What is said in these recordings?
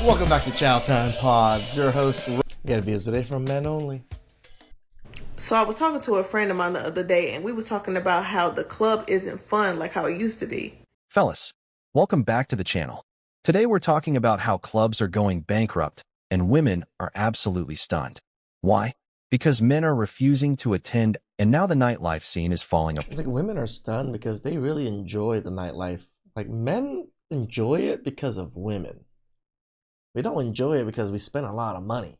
Welcome back to Chow Time Pods. Your host, got views today from men only. So I was talking to a friend of mine the other day, and we were talking about how the club isn't fun like how it used to be. Fellas, welcome back to the channel. Today we're talking about how clubs are going bankrupt and women are absolutely stunned. Why? Because men are refusing to attend and now the nightlife scene is falling apart. It's like women are stunned because they really enjoy the nightlife. Like men enjoy it because of women. We don't enjoy it because we spend a lot of money.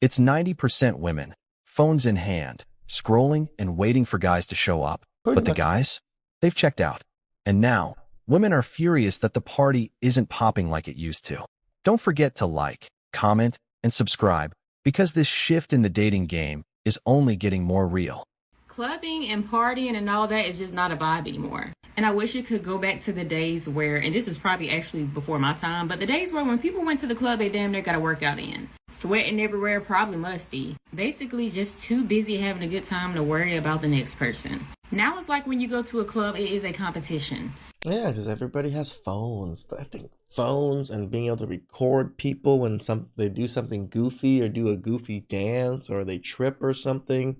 It's 90% women, phones in hand, scrolling and waiting for guys to show up. But the guys, they've checked out. And now, women are furious that the party isn't popping like it used to. Don't forget to like, comment, and subscribe, because this shift in the dating game is only getting more real. Clubbing and partying and all that is just not a vibe anymore. And I wish it could go back to the days where, and this was probably actually before my time, but the days where when people went to the club, they damn near got a workout in. Sweating everywhere, probably musty. Basically just too busy having a good time to worry about the next person. Now it's like when you go to a club, it is a competition. Yeah, because everybody has phones. I think phones and being able to record people when they do something goofy or do a goofy dance or they trip or something.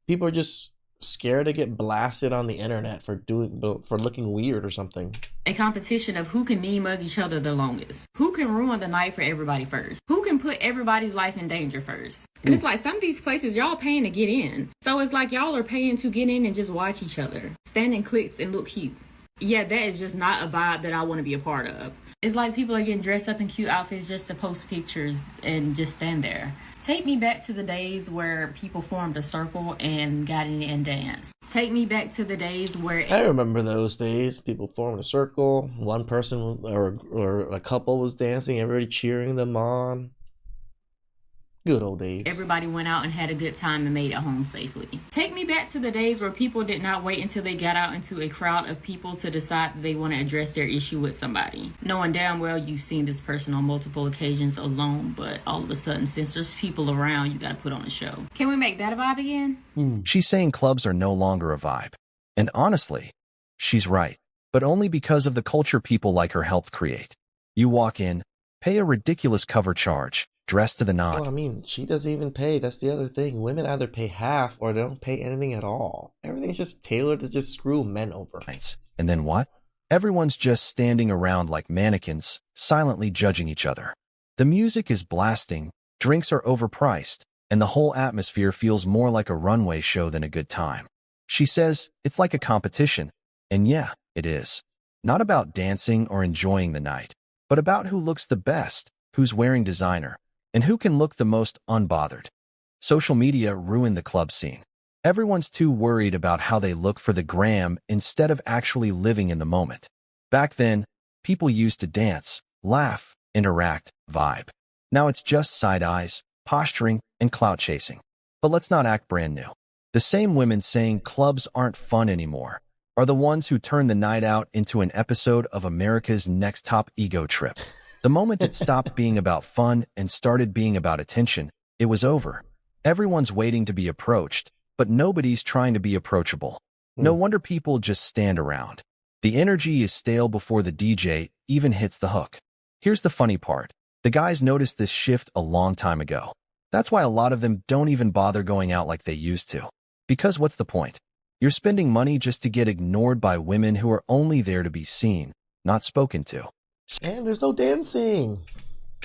People are just scared to get blasted on the internet for looking weird or something. A competition of who can mean mug each other the longest. Who can ruin the night for everybody first. Who can put everybody's life in danger first. And it's like some of these places y'all paying to get in. So it's like y'all are paying to get in and just watch each other. Stand in cliques and look cute. Yeah, that is just not a vibe that I want to be a part of. It's like people are getting dressed up in cute outfits just to post pictures and just stand there. Take me back to the days where people formed a circle and got in and danced. Take me back to the days where... I remember those days. People formed a circle. One person or a couple was dancing. Everybody cheering them on. Good old days. Everybody went out and had a good time and made it home safely. Take me back to the days where people did not wait until they got out into a crowd of people to decide that they want to address their issue with somebody. Knowing damn well you've seen this person on multiple occasions alone, but all of a sudden, since there's people around, you got to put on a show. Can we make that a vibe again? She's saying clubs are no longer a vibe. And honestly, she's right. But only because of the culture people like her helped create. You walk in, pay a ridiculous cover charge, dressed to the nod. Well, I mean, she doesn't even pay. That's the other thing. Women either pay half or they don't pay anything at all. Everything's just tailored to just screw men over. And then what? Everyone's just standing around like mannequins, silently judging each other. The music is blasting, drinks are overpriced, and the whole atmosphere feels more like a runway show than a good time. She says it's like a competition. And yeah, it is. Not about dancing or enjoying the night, but about who looks the best, who's wearing designer, and who can look the most unbothered. Social media ruined the club scene. Everyone's too worried about how they look for the gram instead of actually living in the moment. Back then, people used to dance, laugh, interact, vibe. Now it's just side eyes, posturing, and clout chasing. But let's not act brand new. The same women saying clubs aren't fun anymore are the ones who turn the night out into an episode of America's Next Top Ego Trip. The moment it stopped being about fun and started being about attention, it was over. Everyone's waiting to be approached, but nobody's trying to be approachable. No wonder people just stand around. The energy is stale before the DJ even hits the hook. Here's the funny part. The guys noticed this shift a long time ago. That's why a lot of them don't even bother going out like they used to. Because what's the point? You're spending money just to get ignored by women who are only there to be seen, not spoken to. And there's no dancing.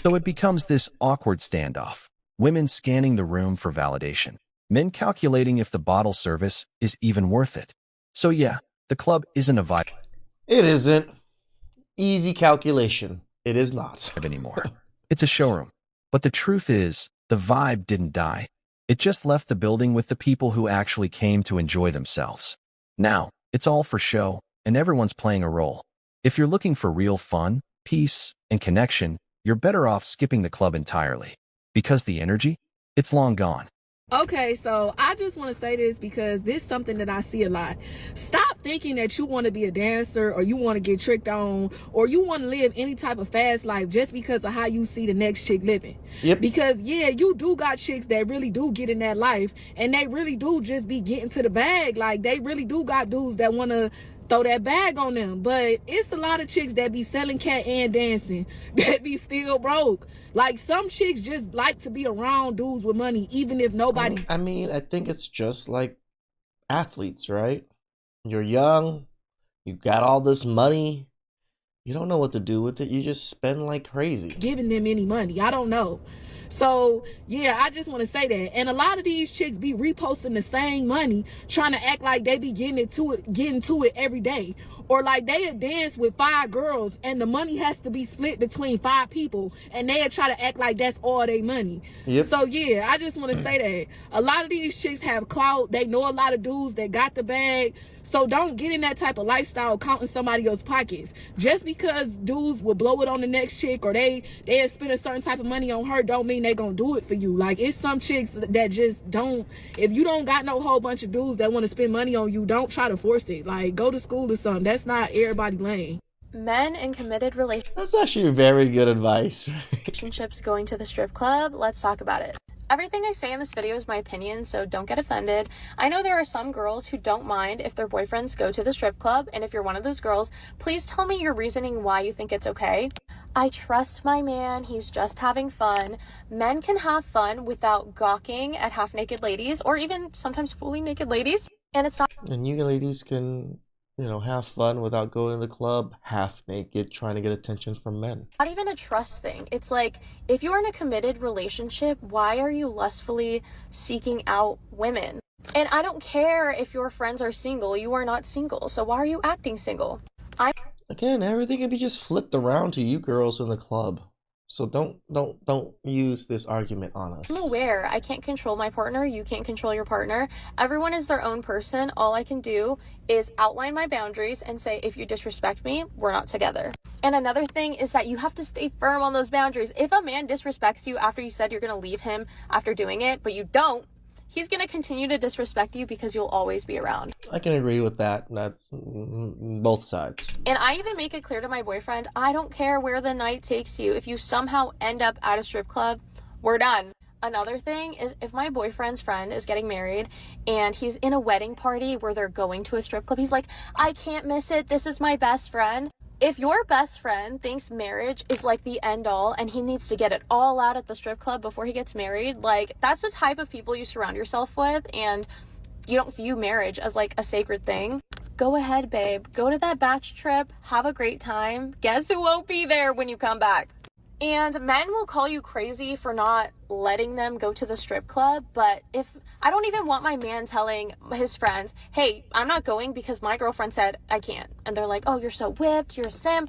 So it becomes this awkward standoff. Women scanning the room for validation. Men calculating if the bottle service is even worth it. So yeah, the club isn't a vibe. It isn't. Easy calculation. It is not. Anymore. It's a showroom. But the truth is, the vibe didn't die. It just left the building with the people who actually came to enjoy themselves. Now, it's all for show, and everyone's playing a role. If you're looking for real fun, peace, and connection, you're better off skipping the club entirely. Because the energy, it's long gone. Okay, so I just want to say this because this is something that I see a lot. Stop thinking that you want to be a dancer or you want to get tricked on or you want to live any type of fast life just because of how you see the next chick living. Yep. Because yeah, you do got chicks that really do get in that life and they really do just be getting to the bag. Like they really do got dudes that want to throw that bag on them. But it's a lot of chicks that be selling cat and dancing that be still broke. Like, some chicks just like to be around dudes with money, even if nobody. I mean, I think it's just like athletes, right? You're young, you got all this money, you don't know what to do with it, you just spend like crazy. Giving them any money. I don't know. So yeah, I just want to say that. And a lot of these chicks be reposting the same money, trying to act like they be getting to it every day. Or like they dance with 5 girls and the money has to be split between 5 people, and they try to act like that's all their money. Yep. So yeah, I just want to say that a lot of these chicks have clout. They know a lot of dudes that got the bag. So don't get in that type of lifestyle counting somebody else's pockets. Just because dudes will blow it on the next chick, or they spend a certain type of money on her, don't mean they gonna do it for you. Like, it's some chicks that just don't. If you don't got no whole bunch of dudes that want to spend money on you, don't try to force it. Like, go to school or something. That's not everybody lane. Men in committed That's actually very good advice. relationships going to the strip club. Let's talk about it. Everything I say in this video is my opinion, so don't get offended. I know there are some girls who don't mind if their boyfriends go to the strip club, and if you're one of those girls, please tell me your reasoning why you think it's okay. I trust my man, he's just having fun. Men can have fun without gawking at half-naked ladies, or even sometimes fully naked ladies, and it's not And you ladies can, have fun without going to the club half naked trying to get attention from men. not even a trust thing. It's like, if you're in a committed relationship, why are you lustfully seeking out women? And I don't care if your friends are single, you are not single, so why are you acting single? Again, everything can be just flipped around to you girls in the club. So don't use this argument on us. I'm aware I can't control my partner, you can't control your partner. Everyone is their own person. All I can do is outline my boundaries and say, if you disrespect me, we're not together. And another thing is that you have to stay firm on those boundaries. If a man disrespects you after you said you're gonna leave him after doing it, but you don't, he's gonna continue to disrespect you because you'll always be around. I can agree with that. That's both sides. And I even make it clear to my boyfriend, I don't care where the night takes you. If you somehow end up at a strip club, we're done. Another thing is, if my boyfriend's friend is getting married and he's in a wedding party where they're going to a strip club, he's like, I can't miss it. This is my best friend. If your best friend thinks marriage is like the end all and he needs to get it all out at the strip club before he gets married, like, that's the type of people you surround yourself with, and you don't view marriage as like a sacred thing. Go ahead, babe. Go to that batch trip. Have a great time. Guess who won't be there when you come back? And men will call you crazy for not letting them go to the strip club, but if I don't even want my man telling his friends, hey, I'm not going because my girlfriend said I can't. And they're like, oh, you're so whipped, you're a simp.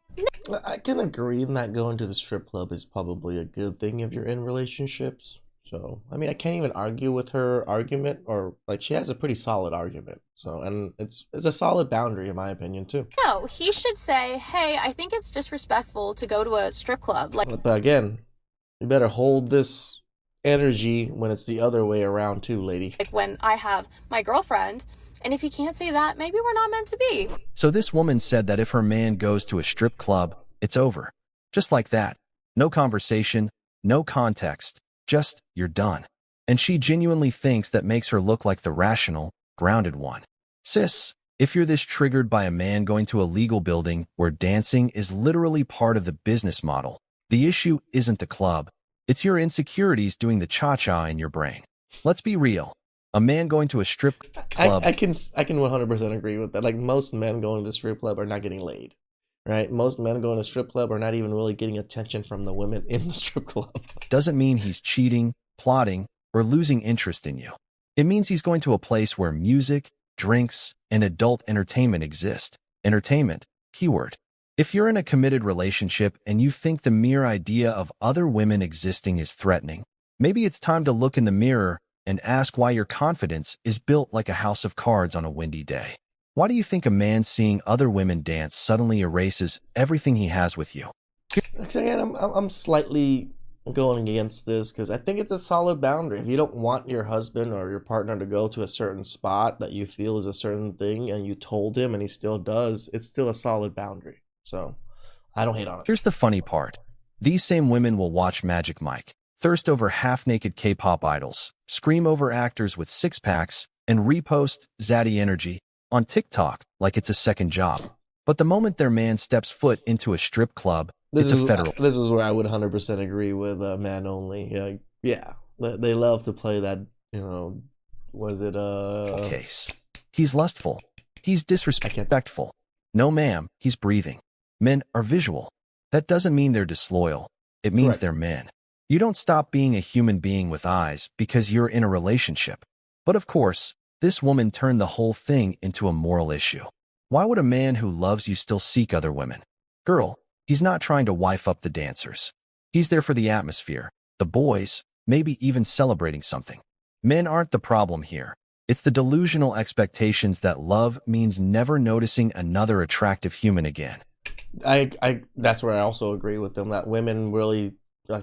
I can agree that going to the strip club is probably a good thing if you're in relationships. So, I mean, I can't even argue with her argument, or like, she has a pretty solid argument. So, and it's a solid boundary in my opinion too. No, he should say, hey, I think it's disrespectful to go to a strip club. Like, But again, you better hold this energy when it's the other way around too, lady. like when I have my girlfriend, and if you can't say that, maybe we're not meant to be. So this woman said that if her man goes to a strip club, it's over. Just like that. No conversation, no context, just you're done. And she genuinely thinks that makes her look like the rational, grounded one. Sis, if you're this triggered by a man going to a legal building where dancing is literally part of the business model, the issue isn't the club. It's your insecurities doing the cha-cha in your brain. Let's be real. A man going to a strip club... I can 100% agree with that. Like, most men going to the strip club are not getting laid, right? Most men going to the strip club are not even really getting attention from the women in the strip club. doesn't mean he's cheating, plotting, or losing interest in you. It means he's going to a place where music, drinks, and adult entertainment exist. Entertainment, keyword. If you're in a committed relationship and you think the mere idea of other women existing is threatening, maybe it's time to look in the mirror and ask why your confidence is built like a house of cards on a windy day. Why do you think a man seeing other women dance suddenly erases everything he has with you? Again, I'm slightly going against this because I think it's a solid boundary. If you don't want your husband or your partner to go to a certain spot that you feel is a certain thing and you told him and he still does, it's still a solid boundary. So I don't hate on it. Here's the funny part. These same women will watch Magic Mike, thirst over half-naked K-pop idols, scream over actors with six-packs, and repost Zaddy energy on TikTok like it's a second job. But the moment their man steps foot into a strip club, it's a federal This is where I would 100% agree with man only. Yeah, they love to play that. Was it case. He's lustful. He's disrespectful. No, ma'am, he's breathing. Men are visual. That doesn't mean they're disloyal. It means Correct. they're men. You don't stop being a human being with eyes because you're in a relationship. But of course, this woman turned the whole thing into a moral issue. Why would a man who loves you still seek other women? Girl, he's not trying to wife up the dancers. He's there for the atmosphere, the boys, maybe even celebrating something. Men aren't the problem here. It's the delusional expectations that love means never noticing another attractive human again. That's where I also agree with them, that women really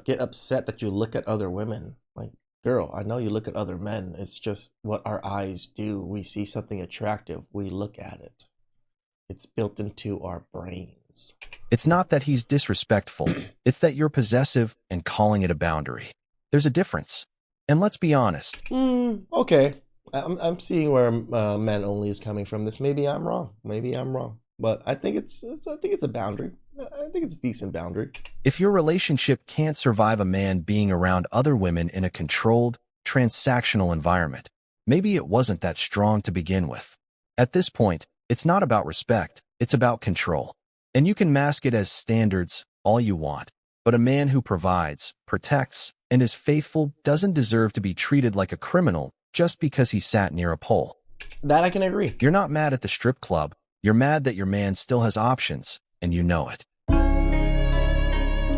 get upset that you look at other women. Like, girl, I know you look at other men. It's just what our eyes do. We see something attractive, we look at it. It's built into our brains. It's not that he's disrespectful. It's that you're possessive and calling it a boundary. There's a difference. And let's be honest. Okay. I'm seeing where men only is coming from this. Maybe I'm wrong. But I think it's a boundary. I think it's a decent boundary. If your relationship can't survive a man being around other women in a controlled, transactional environment, maybe it wasn't that strong to begin with. At this point, it's not about respect, it's about control. And you can mask it as standards all you want. But a man who provides, protects, and is faithful doesn't deserve to be treated like a criminal just because he sat near a pole. That I can agree. You're not mad at the strip club. You're mad that your man still has options, and you know it.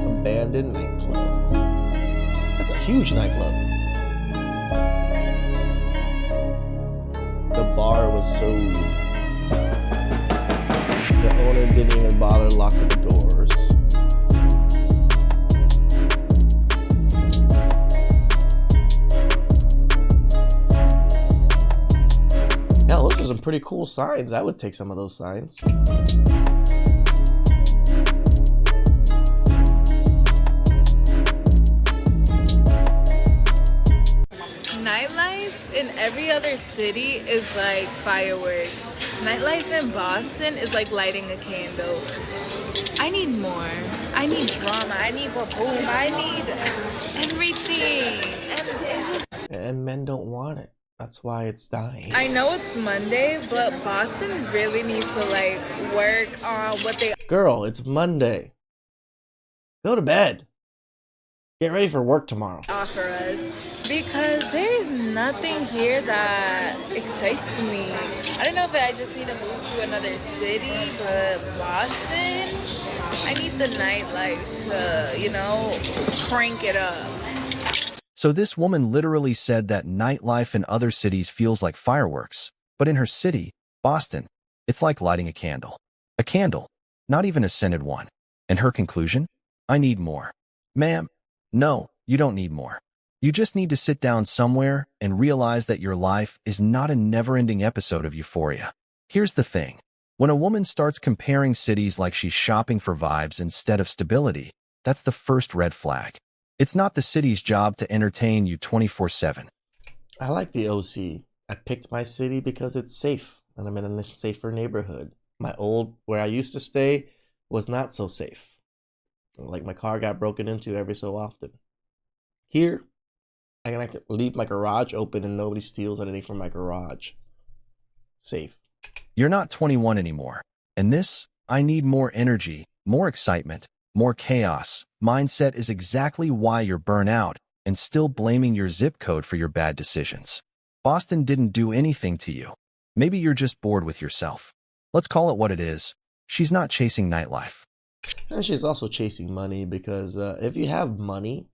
Abandoned nightclub. That's a huge nightclub. The bar was sold. The owner didn't even bother locking the doors. Hell, those are some pretty cool signs. I would take some of those signs. Nightlife in every other city is like fireworks. Nightlife in Boston is like lighting a candle. I need more. I need drama. I need boom. I need everything. And men don't want it. That's why it's dying. I know it's Monday, but Boston really needs to like work on what they Girl, it's Monday. Go to bed. Get ready for work tomorrow. offer us, because there's nothing here that excites me. I don't know if I just need to move to another city, but Boston, I need the nightlife to, crank it up. So this woman literally said that nightlife in other cities feels like fireworks. But in her city, Boston, it's like lighting a candle. A candle, not even a scented one. And her conclusion? I need more. Ma'am, no, you don't need more. You just need to sit down somewhere and realize that your life is not a never-ending episode of Euphoria. Here's the thing. When a woman starts comparing cities like she's shopping for vibes instead of stability, that's the first red flag. It's not the city's job to entertain you 24/7. I like the OC. I picked my city because it's safe, and I'm in a safer neighborhood. Where I used to stay, was not so safe. Like, my car got broken into every so often. Here, I can leave my garage open and nobody steals anything from my garage. Safe. You're not 21 anymore. And this, I need more energy, more excitement, more chaos mindset is exactly why you're burnt out and still blaming your zip code for your bad decisions. Boston didn't do anything to you. Maybe you're just bored with yourself. Let's call it what it is. She's not chasing nightlife. And she's also chasing money, because if you have money,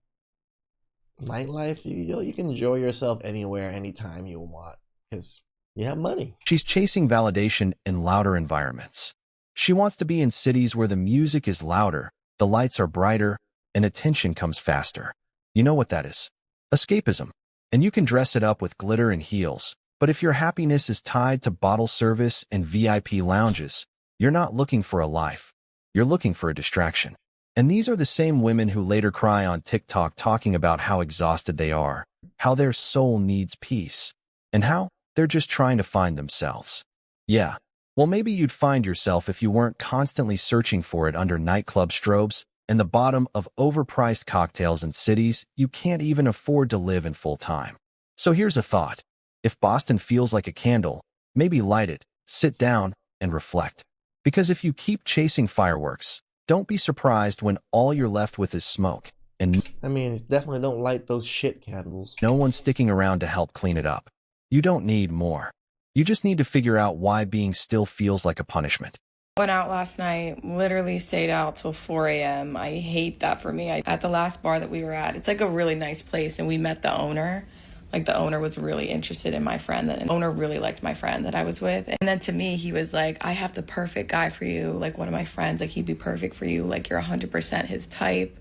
nightlife, you can enjoy yourself anywhere, anytime you want, because you have money. She's chasing validation in louder environments. She wants to be in cities where the music is louder, the lights are brighter, and attention comes faster. You know what that is? Escapism. And you can dress it up with glitter and heels, but if your happiness is tied to bottle service and VIP lounges, you're not looking for a life. You're looking for a distraction. And these are the same women who later cry on TikTok talking about how exhausted they are, how their soul needs peace, and how they're just trying to find themselves. Yeah. Well, maybe you'd find yourself if you weren't constantly searching for it under nightclub strobes and the bottom of overpriced cocktails in cities you can't even afford to live in full time. So here's a thought. If Boston feels like a candle, maybe light it, sit down, and reflect. Because if you keep chasing fireworks, don't be surprised when all you're left with is smoke, and I mean, definitely don't light those shit candles. no one's sticking around to help clean it up. You don't need more. You just need to figure out why being still feels like a punishment. Went out last night, literally stayed out till 4 a.m. I hate that for me. At the last bar that we were at, it's like a really nice place, and we met the owner. Like, the owner was really interested in my friend. The owner really liked my friend that I was with. And then to me, he was like, I have the perfect guy for you. Like, one of my friends, like, he'd be perfect for you. Like, you're 100% his type.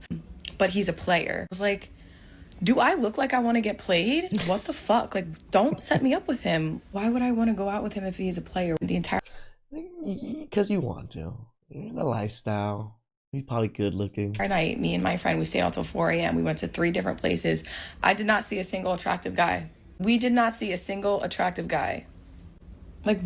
But he's a player. I was like, do I look like I want to get played? What the fuck? Like, don't set me up with him. Why would I want to go out with him if he's a player? The entire Because you want to. The lifestyle. He's probably good looking. night, me and my friend, we stayed out till 4 a.m. We went to 3 different places. I did not see a single attractive guy. We did not see a single attractive guy. Like,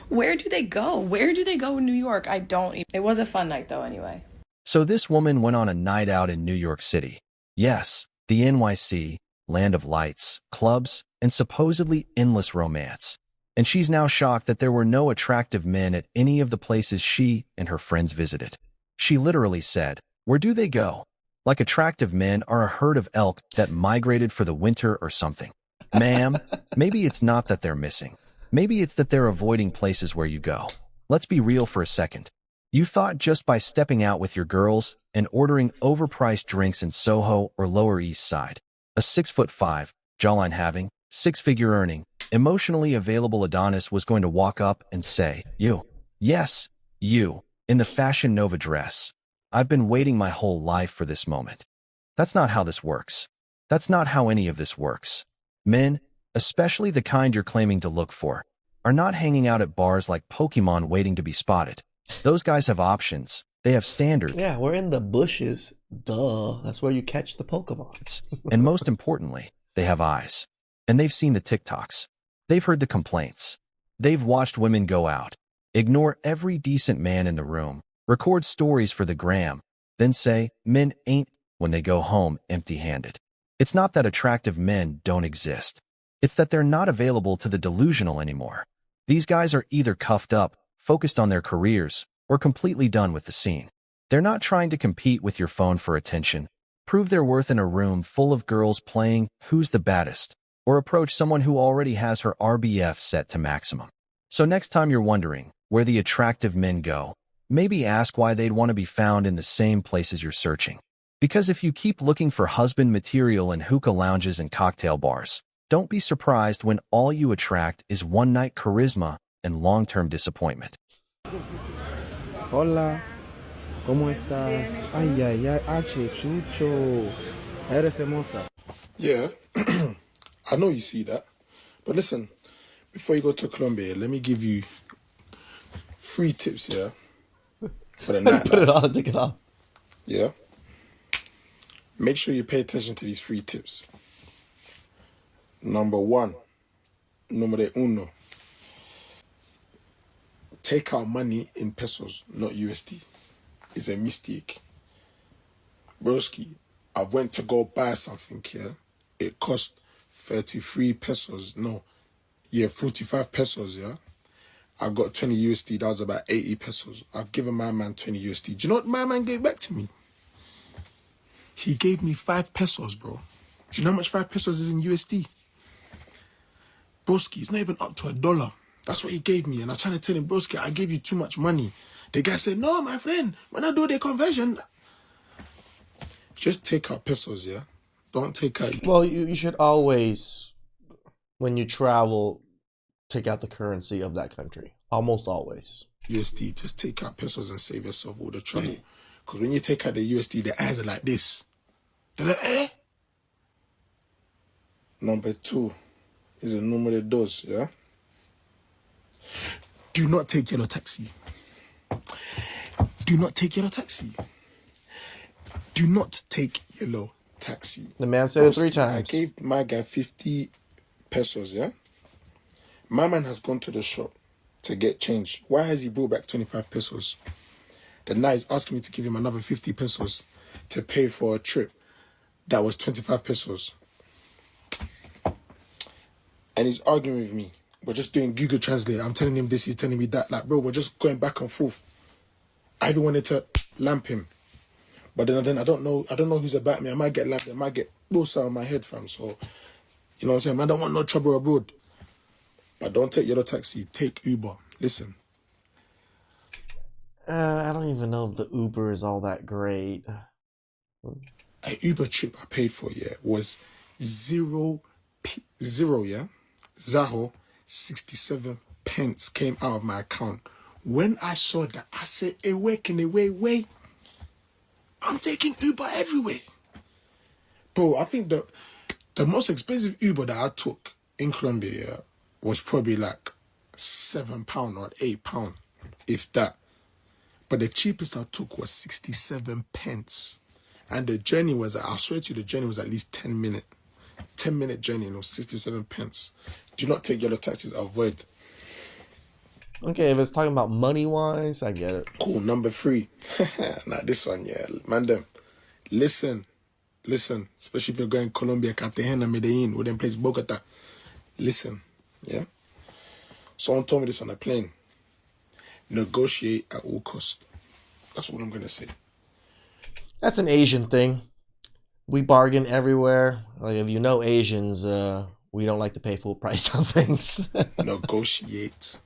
where do they go? Where do they go in New York? I don't even. It was a fun night, though, anyway. So this woman went on a night out in New York City. Yes, the NYC, land of lights, clubs, and supposedly endless romance. And she's now shocked that there were no attractive men at any of the places she and her friends visited. She literally said, "Where do they go? Like attractive men are a herd of elk that migrated for the winter or something." Ma'am, maybe it's not that they're missing. Maybe it's that they're avoiding places where you go. Let's be real for a second. You thought just by stepping out with your girls and ordering overpriced drinks in Soho or Lower East Side, a 6'5", jawline having, 6-figure earning, emotionally available Adonis was going to walk up and say, "You, yes, you, in the Fashion Nova dress. I've been waiting my whole life for this moment." That's not how this works. That's not how any of this works. Men, especially the kind you're claiming to look for, are not hanging out at bars like Pokemon waiting to be spotted. Those guys have options. They have standards. Yeah, we're in the bushes. Duh. That's where you catch the Pokemon. And most importantly, they have eyes. And they've seen the TikToks. They've heard the complaints. They've watched women go out, ignore every decent man in the room, record stories for the gram, then say men ain't when they go home empty-handed. It's not that attractive men don't exist. It's that they're not available to the delusional anymore. These guys are either cuffed up, focused on their careers, or completely done with the scene. They're not trying to compete with your phone for attention, prove their worth in a room full of girls playing Who's the Baddest, or approach someone who already has her RBF set to maximum. So next time you're wondering where the attractive men go, maybe ask why they'd want to be found in the same places you're searching. Because if you keep looking for husband material in hookah lounges and cocktail bars, don't be surprised when all you attract is one-night charisma and long-term disappointment. Hola, ¿cómo estás? Ay, ay, ay, H, Chucho. Eres hermosa. Yeah, I know you see that. But listen, before you go to Colombia, let me give you 3 tips here for the night. Put it on, take it off. Yeah. Make sure you pay attention to these 3 tips. Number 1, numero uno. Take out money in pesos, not USD. It's a mistake. Broski, I went to go buy something here. It cost 33 pesos. No, yeah, 45 pesos, yeah. I got 20 USD. That was about 80 pesos. I've given my man 20 USD. Do you know what my man gave back to me? He gave me 5 pesos, bro. Do you know how much 5 pesos is in USD? Broski, it's not even up to $1. That's what he gave me. And I was trying to tell him, Broski, I gave you too much money. The guy said, no, my friend, when I do the conversion, just take out pesos, yeah? Don't take out... Well, you should always, when you travel, take out the currency of that country. Almost always. USD, just take out pesos and save yourself all the trouble. Because when you take out the USD, the eyes are like this. They're like, eh? Number 2 is a numero dos, yeah? Do not take yellow taxi. Do not take yellow taxi. Do not take yellow taxi. The man said it 3 times. I gave my guy 50 pesos, yeah? My man has gone to the shop. to get change. Why has he brought back 25 pesos? The night is asking me to give him another 50 pesos to pay for a trip that was 25 pesos. And he's arguing with me. We're just doing Google Translate. I'm telling him this, he's telling me that. Like, bro, we're just going back and forth. I even wanted to lamp him. But then I don't know who's about me. I might get lamped, I might get bullseye on my head, fam. So, you know what I'm saying? I don't want no trouble abroad. But don't take yellow taxi, take Uber. Listen. I don't even know if the Uber is all that great. An Uber trip I paid for, was zero, yeah? Zaho, 67 pence came out of my account. When I saw that, I said, hey, wait. I'm taking Uber everywhere. Bro, I think the most expensive Uber that I took in Colombia was probably like £7 or £8, if that. But the cheapest I took was 67 pence. And the journey was, I swear to you, the journey was at least 10 minute. 10-minute journey, and it was 67 pence. Do not take yellow taxis, avoid. Okay, if it's talking about money-wise, I get it. Cool, number 3. Now this one, man them. Listen, especially if you're going Colombia, Cartagena, Medellin, or then place Bogota. Listen, yeah? Someone told me this on a plane. Negotiate at all costs. That's what I'm going to say. That's an Asian thing. We bargain everywhere. Like, if you know Asians, we don't like to pay full price on things. Negotiate.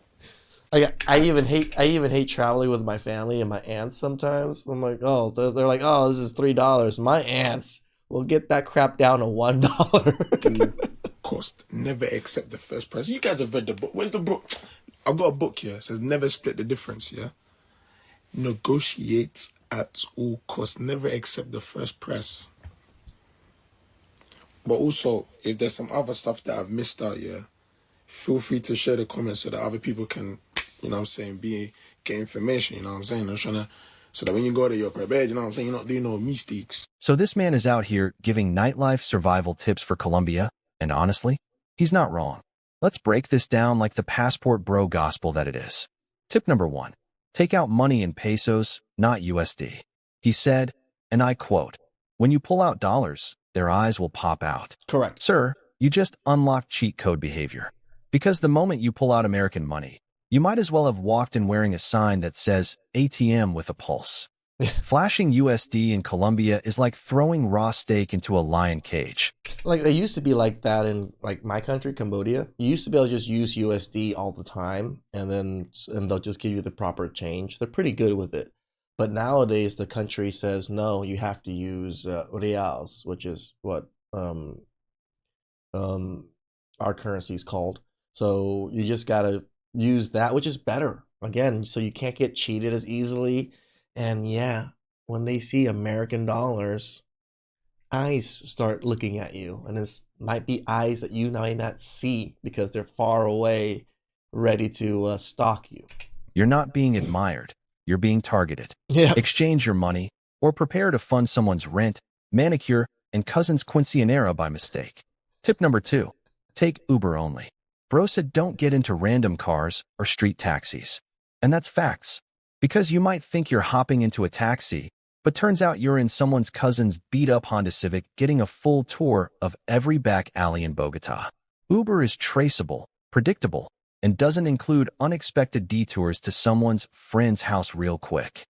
I even hate traveling with my family and my aunts sometimes. I'm like, oh, they're like, oh, this is $3. My aunts will get that crap down to $1. Cost. Never accept the first price. You guys have read the book. Where's the book? I've got a book here. It says never split the difference, yeah? Negotiate at all costs. Never accept the first price. But also, if there's some other stuff that I've missed out, feel free to share the comments so that other people can, you know what I'm saying, get information, you know what I'm saying? I'm trying to, so that when you go there, you're prepared, you know what I'm saying? You're not doing no mistakes. So this man is out here giving nightlife survival tips for Colombia, and honestly, he's not wrong. Let's break this down like the passport bro gospel that it is. Tip number 1. Take out money in pesos, not USD. He said, and I quote, "When you pull out dollars, their eyes will pop out." Correct. Sir, you just unlocked cheat code behavior. Because the moment you pull out American money, you might as well have walked in wearing a sign that says ATM with a pulse. Flashing USD in Colombia is like throwing raw steak into a lion cage. Like, they used to be like that in, like, my country, Cambodia. You used to be able to just use USD all the time, and they'll just give you the proper change. They're pretty good with it. But nowadays, the country says, no, you have to use reals, which is what our currency is called. So you just got to use that, which is better. Again, so you can't get cheated as easily. And yeah, when they see American dollars, eyes start looking at you. And it might be eyes that you might not see because they're far away, ready to stalk you. You're not being admired. You're being targeted. Yeah. Exchange your money or prepare to fund someone's rent, manicure, and cousin's quinceanera by mistake. Tip number 2. Take Uber only. Bro said don't get into random cars or street taxis. And that's facts. Because you might think you're hopping into a taxi, but turns out you're in someone's cousin's beat-up Honda Civic getting a full tour of every back alley in Bogota. Uber is traceable, predictable, and doesn't include unexpected detours to someone's friend's house real quick.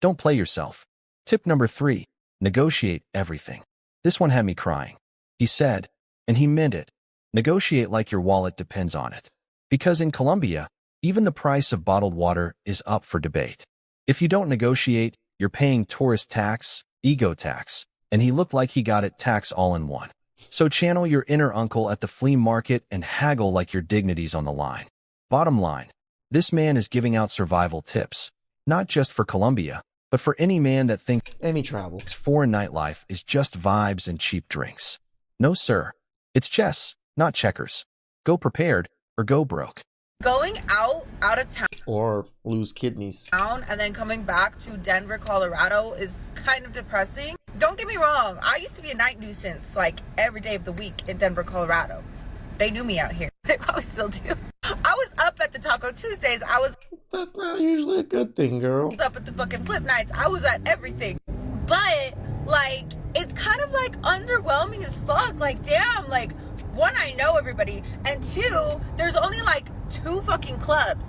Don't play yourself. Tip number 3. Negotiate everything. This one had me crying. He said, and he meant it, negotiate like your wallet depends on it. Because in Colombia, even the price of bottled water is up for debate. If you don't negotiate, you're paying tourist tax, ego tax, and he looked like he got it tax all in one. So channel your inner uncle at the flea market and haggle like your dignity's on the line. Bottom line, this man is giving out survival tips, not just for Colombia, but for any man that thinks any travel foreign nightlife is just vibes and cheap drinks. No, sir. It's chess, not checkers. Go prepared or go broke. Going out of town or lose kidneys and then coming back to Denver, Colorado is kind of depressing. Don't get me wrong, I used to be a night nuisance like every day of the week in Denver, Colorado. They knew me out here. They probably still do. I was up at at the Taco Tuesdays. I was That's not usually a good thing, girl. up at the fucking flip nights. I was at everything. But, like, it's kind of, like, underwhelming as fuck. Like, damn, like, one, I know everybody. And two, there's only, like, 2 fucking clubs.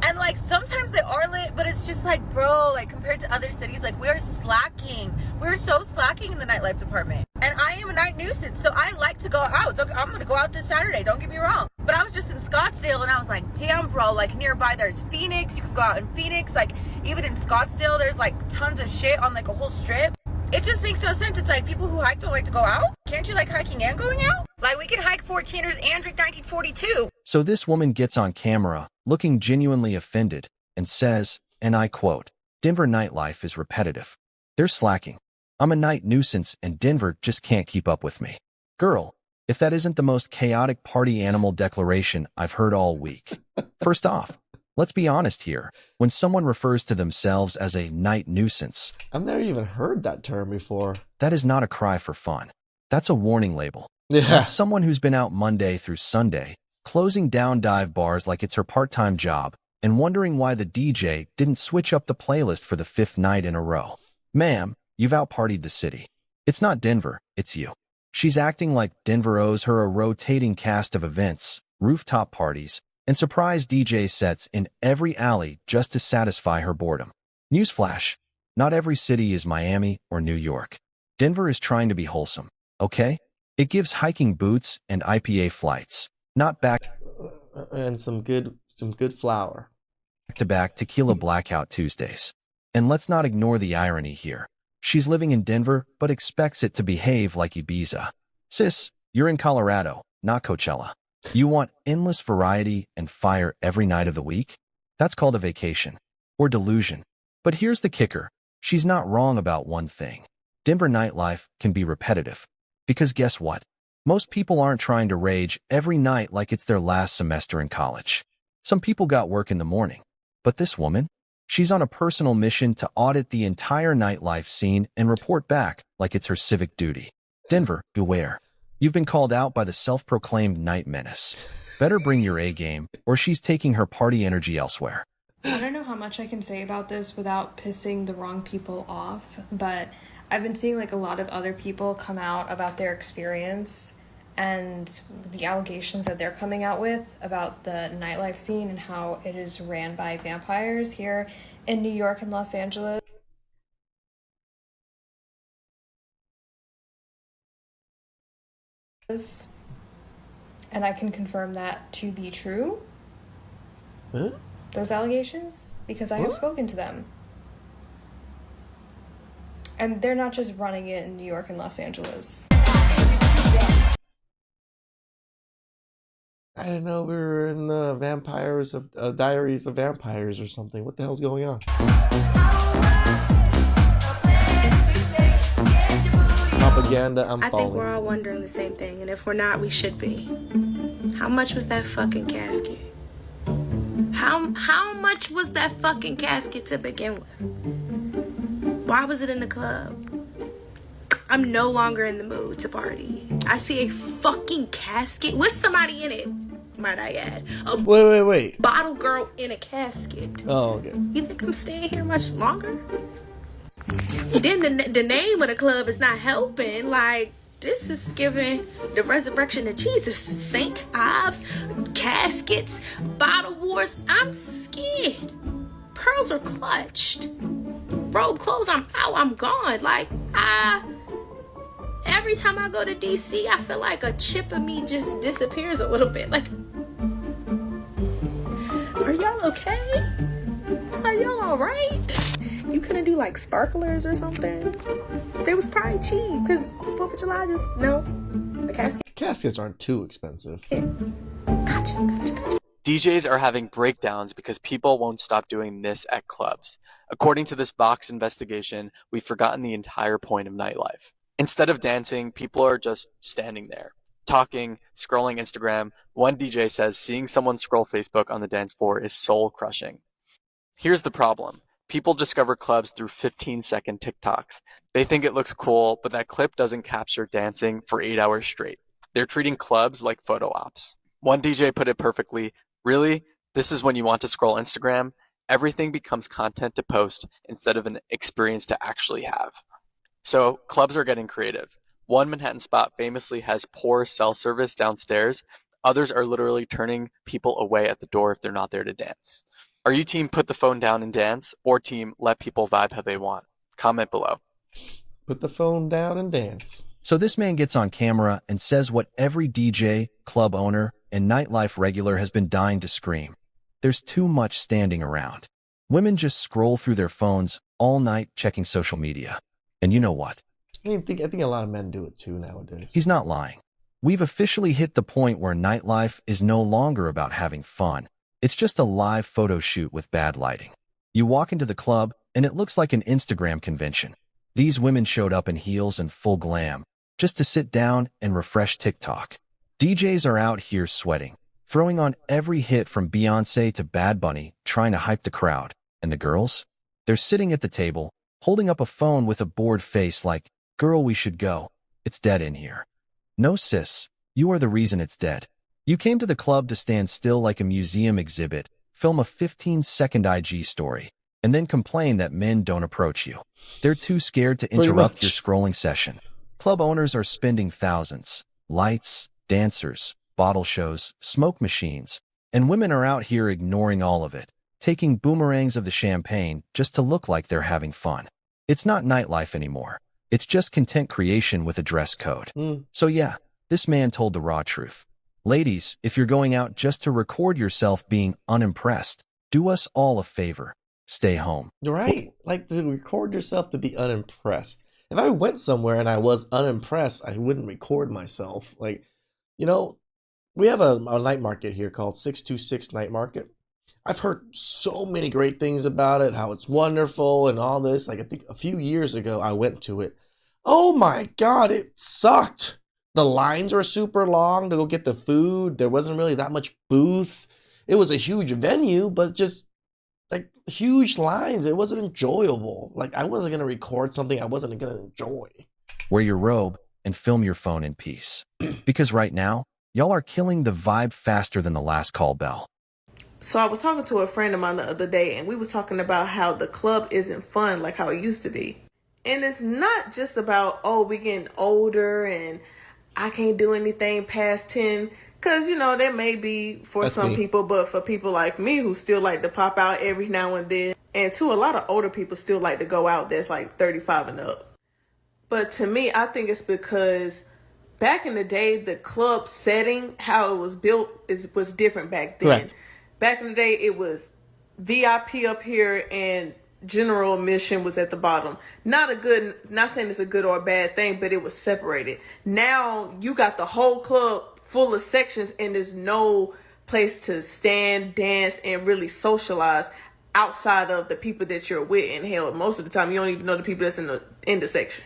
And, like, sometimes they are lit, but it's just like, bro, like, compared to other cities, like, we are slacking. We're so slacking in the nightlife department. And I am a night nuisance, so I like to go out. I'm going to go out this Saturday, don't get me wrong. But I was just in Scottsdale, and I was like, damn, bro, like, nearby there's Phoenix. You can go out in Phoenix. Like, even in Scottsdale, there's, like, tons of shit on, like, a whole strip. It just makes no sense. It's like, people who hike don't like to go out? Can't you like hiking and going out? Like, we can hike 14ers and drink 1942. So this woman gets on camera, looking genuinely offended, and says, and I quote, "Denver nightlife is repetitive. They're slacking. I'm a night nuisance and Denver just can't keep up with me." Girl, if that isn't the most chaotic party animal declaration I've heard all week. First off, let's be honest here. When someone refers to themselves as a night nuisance, I've never even heard that term before. that is not a cry for fun. That's a warning label. Yeah. That's someone who's been out Monday through Sunday, closing down dive bars like it's her part-time job, and wondering why the DJ didn't switch up the playlist for the 5th night in a row. Ma'am, you've out-partied the city. It's not Denver, it's you. She's acting like Denver owes her a rotating cast of events, rooftop parties, and surprise DJ sets in every alley just to satisfy her boredom. Newsflash, not every city is Miami or New York. Denver is trying to be wholesome, okay? It gives hiking boots and IPA flights, not And some good flour. back-to-back tequila blackout Tuesdays. And let's not ignore the irony here. She's living in Denver, but expects it to behave like Ibiza. Sis, you're in Colorado, not Coachella. You want endless variety and fire every night of the week? That's called a vacation. Or delusion. But here's the kicker. She's not wrong about one thing. Denver nightlife can be repetitive. Because guess what? Most people aren't trying to rage every night like it's their last semester in college. Some people got work in the morning. But this woman? She's on a personal mission to audit the entire nightlife scene and report back like it's her civic duty. Denver, beware. You've been called out by the self-proclaimed night menace. Better bring your A game, or she's taking her party energy elsewhere. I don't know how much I can say about this without pissing the wrong people off, but I've been seeing like a lot of other people come out about their experience and the allegations that they're coming out with about the nightlife scene and how it is ran by vampires here in New York and Los Angeles. And I can confirm that to be true. Huh? Those allegations, because I have spoken to them. And they're not just running it in New York and Los Angeles. I didn't know we were in the Diaries of Vampires or something. What the hell's going on? Propaganda, I think we're all wondering the same thing, and if we're not, we should be. How much was that fucking casket? How much was that fucking casket to begin with? Why was it in the club? I'm no longer in the mood to party. I see a fucking casket with somebody in it, might I add. Wait. Bottle girl in a casket. Oh, okay. You think I'm staying here much longer? Then the name of the club is not helping. Like, this is giving the resurrection of Jesus. Saint Ives, caskets, bottle wars. I'm scared. Pearls are clutched. Robe clothes, I'm out, I'm gone. Like, every time I go to DC, I feel like a chip of me just disappears a little bit. Like, are y'all okay? Are y'all alright? You couldn't do like sparklers or something? They was probably cheap because 4th of July just, no. The Caskets aren't too expensive. Gotcha. DJs are having breakdowns because people won't stop doing this at clubs. According to this Vox investigation, we've forgotten the entire point of nightlife. Instead of dancing, people are just standing there, talking, scrolling Instagram. One DJ says seeing someone scroll Facebook on the dance floor is soul-crushing. Here's the problem. People discover clubs through 15-second TikToks. They think it looks cool, but that clip doesn't capture dancing for 8 hours straight. They're treating clubs like photo ops. One DJ put it perfectly. Really? This is when you want to scroll Instagram. Everything becomes content to post instead of an experience to actually have. So clubs are getting creative. One Manhattan spot famously has poor cell service downstairs. Others are literally turning people away at the door if they're not there to dance. Are you team put the phone down and dance, or team let people vibe how they want? Comment below. Put the phone down and dance. So this man gets on camera and says what every DJ, club owner, and nightlife regular has been dying to scream. There's too much standing around. Women just scroll through their phones all night checking social media. And you know what? I think a lot of men do it too nowadays. He's not lying. We've officially hit the point where nightlife is no longer about having fun. It's just a live photo shoot with bad lighting. You walk into the club, and it looks like an Instagram convention. These women showed up in heels and full glam, just to sit down and refresh TikTok. DJs are out here sweating, throwing on every hit from Beyonce to Bad Bunny, trying to hype the crowd. And the girls? They're sitting at the table, holding up a phone with a bored face like, "Girl, we should go. It's dead in here." No, sis, you are the reason it's dead. You came to the club to stand still like a museum exhibit, film a 15-second IG story, and then complain that men don't approach you. They're too scared to interrupt your scrolling session. Club owners are spending thousands. Lights, dancers, bottle shows, smoke machines, and women are out here ignoring all of it, taking boomerangs of the champagne just to look like they're having fun. It's not nightlife anymore. It's just content creation with a dress code. So yeah, this man told the raw truth. Ladies, if you're going out just to record yourself being unimpressed, do us all a favor. Stay home. Right. Like, to record yourself to be unimpressed. If I went somewhere and I was unimpressed, I wouldn't record myself. Like, you know, we have a night market here called 626 Night Market. I've heard so many great things about it, how it's wonderful and all this. Like, I think a few years ago I went to it. Oh my God, it sucked. The lines were super long to go get the food. There wasn't really that much booths. It was a huge venue, but just like huge lines. It wasn't enjoyable. Like, I wasn't going to record something I wasn't going to enjoy. Wear your robe and film your phone in peace. Because right now, y'all are killing the vibe faster than the last call bell. So I was talking to a friend of mine the other day, and we were talking about how the club isn't fun like how it used to be. And it's not just about, oh, we getting older and I can't do anything past 10. Because, you know, that may be for That's some me. people, but for people like me who still like to pop out every now and then. And to a lot of older people still like to go out that's like 35 and up. But to me, I think it's because back in the day, the club setting, how it was built was different back then. Correct. Back in the day, it was VIP up here and general admission was at the bottom. Not saying it's a good or a bad thing, but it was separated. Now you got the whole club full of sections and there's no place to stand, dance, and really socialize outside of the people that you're with. And hell, most of the time you don't even know the people that's in the section.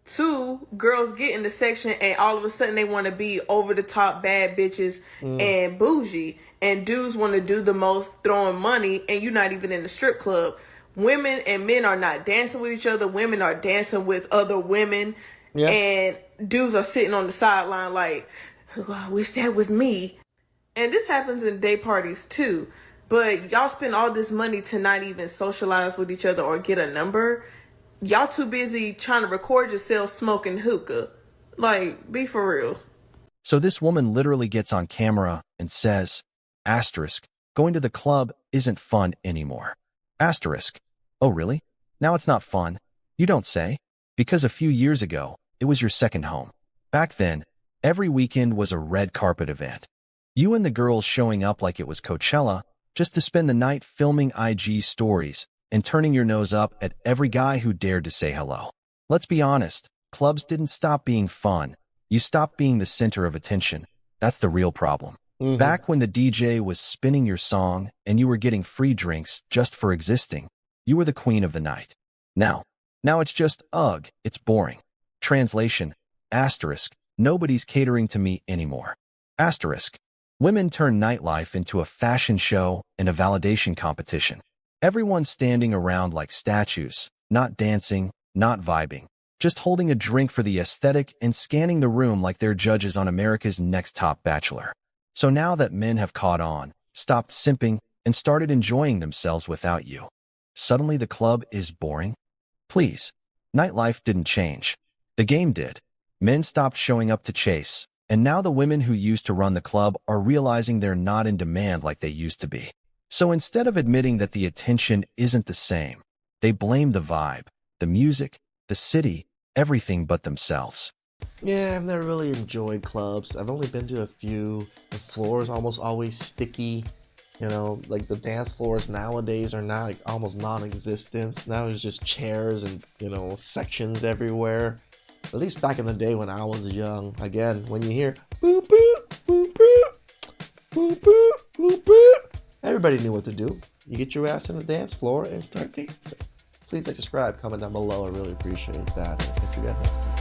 2, girls get in the section and all of a sudden they want to be over the top bad bitches and bougie, and dudes want to do the most throwing money, and you're not even in the strip club. Women and men are not dancing with each other. Women are dancing with other women. Yeah. And dudes are sitting on the sideline like, oh, I wish that was me. And this happens in day parties too. But y'all spend all this money to not even socialize with each other or get a number. Y'all too busy trying to record yourself smoking hookah. Like, be for real. So this woman literally gets on camera and says, asterisk, going to the club isn't fun anymore. Asterisk. Oh, really? Now it's not fun? You don't say? Because a few years ago, it was your second home. Back then, every weekend was a red carpet event. You and the girls showing up like it was Coachella just to spend the night filming IG stories and turning your nose up at every guy who dared to say hello. Let's be honest, clubs didn't stop being fun. You stopped being the center of attention. That's the real problem. Back when the DJ was spinning your song and you were getting free drinks just for existing, you were the queen of the night. Now it's just, ugh, it's boring. Translation, asterisk, nobody's catering to me anymore. Asterisk, women turn nightlife into a fashion show and a validation competition. Everyone's standing around like statues, not dancing, not vibing, just holding a drink for the aesthetic and scanning the room like they're judges on America's Next Top Bachelor. So now that men have caught on, stopped simping, and started enjoying themselves without you. Suddenly the club is boring? Please. Nightlife didn't change. The game did. Men stopped showing up to chase, and now the women who used to run the club are realizing they're not in demand like they used to be. So instead of admitting that the attention isn't the same, they blame the vibe, the music, the city, everything but themselves. Yeah, I've never really enjoyed clubs. I've only been to a few. The floor is almost always sticky. You know, like the dance floors nowadays are now like almost non-existent. Now it's just chairs and, sections everywhere. At least back in the day when I was young. Again, when you hear boop boop boop boop boop boop boop boop, everybody knew what to do. You get your ass on the dance floor and start dancing. Please like, subscribe, comment down below. I really appreciate that. And catch you guys next time.